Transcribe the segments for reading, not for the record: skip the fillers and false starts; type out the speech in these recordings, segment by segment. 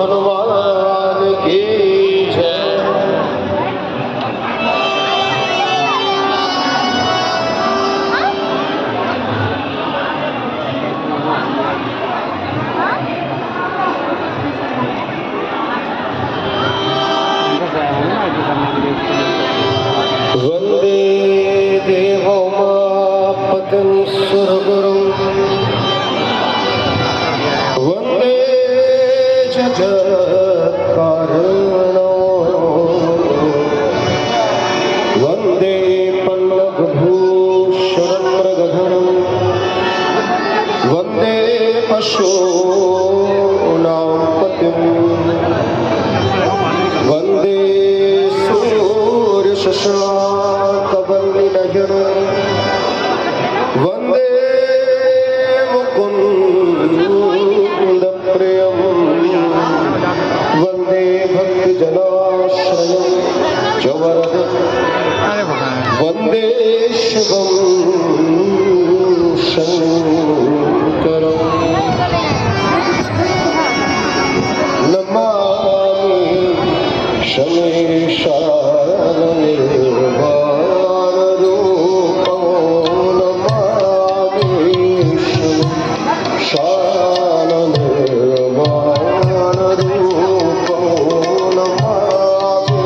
हनुमान की जय। वंदे देवोमापतिं सुरगुरुं वंदे जगत्कारणं वंदे पल्लवभूषणं मृगधरं वंदे पशूनां पतिं वंदे सूर्यशशाङ्कवल्लिनयनं वंदे मुकुन्दप्रियं वंदे भक्तजनाश्रयं च वरदं वंदे शिवं शङ्करं नमामि शमेशाननिर्वाणरूपं नमामि शमेशाननिर्वाणरूपं नमामि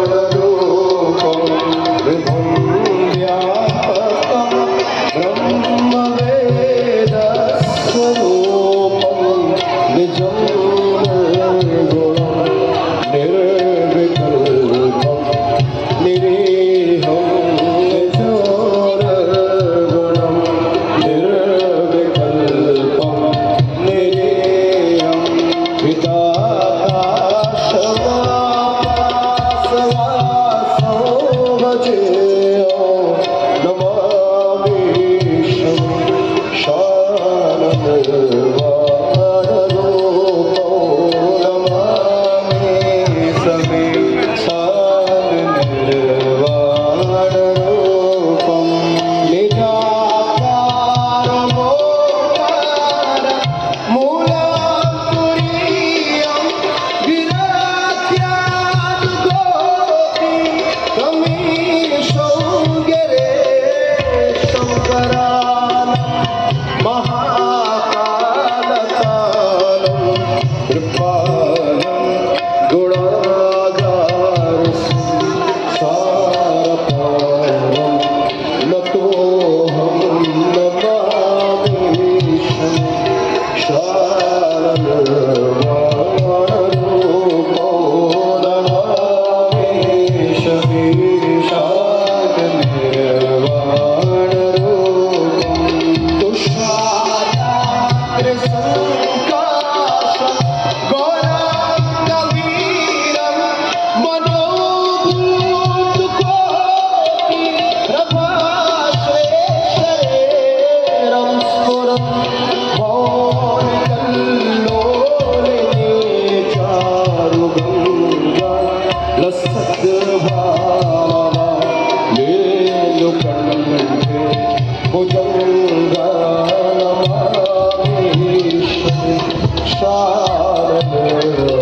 शमेशाननिर्वाणरूपं विभुं व्यापकं ब्रह्मवेदस्वरूपं निजं निर्गुणं निर्विकल्पं निरीहं निजोर्गुणं निर्विकल्पं निरीहं पिताकाशवासवासो भजेयो नमामि शमेशाननिर्वाणरूपं नमामि शमेशाननिर्वाणरूपं निराकारमोकार मूलाङ्कुरीयं विराख्यानुगोपि कमीशौ गिरेशं करानं महाकालकालं कृपालं गुणागारं सारपारं नतोऽहं नमामि शमेशाननिर्वाणरूपं नमामि शमेशाननिर्वाणरूपं तुषाराग्रसङ्काशं गौराङ्गवीरं मनोभूतकोटिप्रभाश्रेशरेरं स्फुरं मौलिकल्लोलिनी चारुगङ्गा लसद्भावा नीलकण्ठे भुजङ्गा नमामि शमेशाननिर्वाणरूपं